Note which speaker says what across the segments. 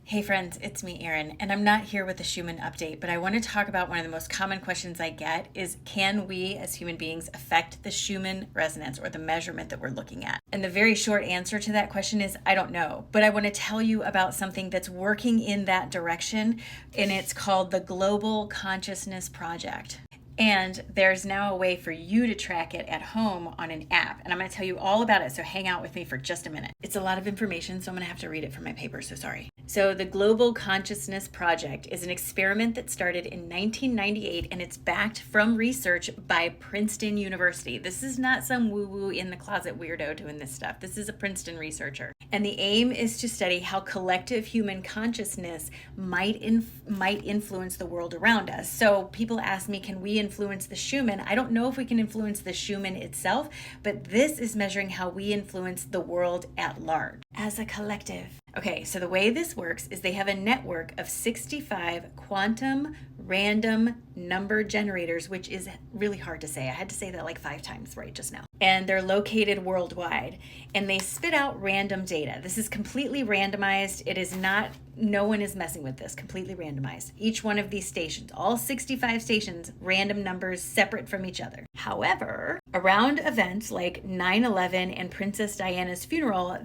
Speaker 1: Hey friends, it's me, Erin, and I'm not here with a Schumann update, but I want to talk about one of the most common questions I get is, can we as human beings affect the Schumann resonance or the measurement that we're looking at? And the very short answer to that question is, I don't know, but I want to tell you about something that's working in that direction, and it's called the Global Consciousness Project. And there's now a way for you to track it at home on an app. And I'm going to tell you all about it, so hang out with me for just a minute. It's a lot of information, so I'm going to have to read it from my paper, so sorry. So the Global Consciousness Project is an experiment that started in 1998, and it's backed from research by Princeton University. This is not some woo-woo in the closet weirdo doing this stuff. This is a Princeton researcher. And the aim is to study how collective human consciousness might influence the world around us. So people ask me, can we influence the Schumann? I don't know if we can influence the Schumann itself, but this is measuring how we influence the world at large as a collective. Okay, so the way this works is they have a network of 65 quantum random number generators, which is really hard to say. I had to say that like 5 times right just now. And they're located worldwide, and they spit out random data. This is completely randomized. It is not, no one is messing with this, completely randomized. Each one of these stations, all 65 stations, random numbers separate from each other. However, around events like 9/11 and Princess Diana's funeral,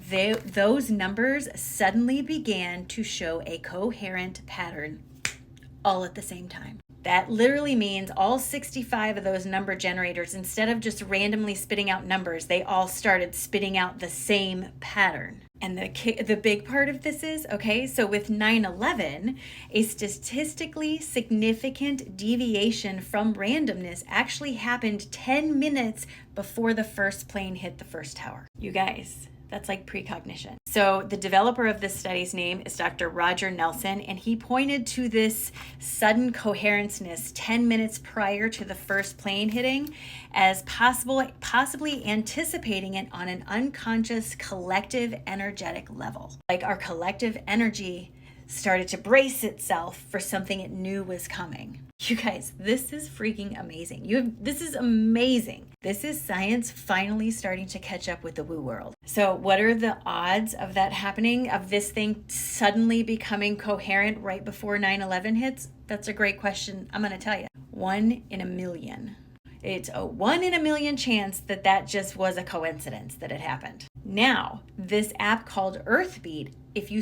Speaker 1: those numbers suddenly began to show a coherent pattern all at the same time. That literally means all 65 of those number generators, instead of just randomly spitting out numbers, they all started spitting out the same pattern. And the big part of this is, okay, so with 9/11, a statistically significant deviation from randomness actually happened 10 minutes before the first plane hit the first tower. You guys, that's like precognition. So the developer of this study's name is Dr. Roger Nelson, and he pointed to this sudden coherenceness 10 minutes prior to the first plane hitting as possibly anticipating it on an unconscious collective energetic level. Like our collective energy started to brace itself for something it knew was coming. You guys, this is freaking amazing. This is amazing. This is science finally starting to catch up with the woo world. So what are the odds of that happening, of this thing suddenly becoming coherent right before 9/11 hits? That's a great question. I'm going to tell you. 1 in a million. It's a 1 in a million chance that just was a coincidence that it happened. Now, this app called Earthbeat, if you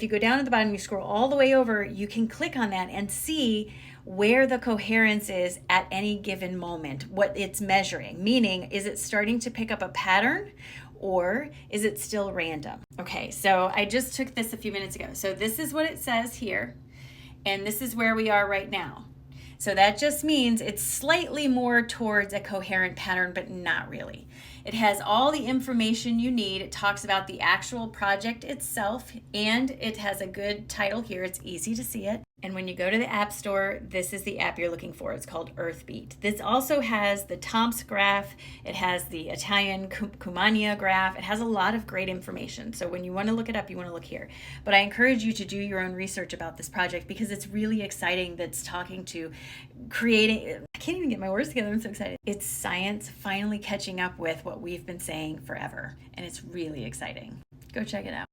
Speaker 1: go down at the bottom, you scroll all the way over, you can click on that and see where the coherence is at any given moment, what it's measuring. Meaning, is it starting to pick up a pattern or is it still random? Okay, so I just took this a few minutes ago. So this is what it says here, and this is where we are right now. So that just means it's slightly more towards a coherent pattern, but not really. It has all the information you need. It talks about the actual project itself, and it has a good title here. It's easy to see it. And when you go to the App Store, this is the app you're looking for. It's called Earthbeat. This also has the Tom's graph. It has the Italian Cumania graph. It has a lot of great information. So when you want to look it up, you want to look here. But I encourage you to do your own research about this project because it's really exciting. That's talking to creating, I can't even get my words together. I'm so excited. It's science finally catching up with what we've been saying forever. And it's really exciting. Go check it out.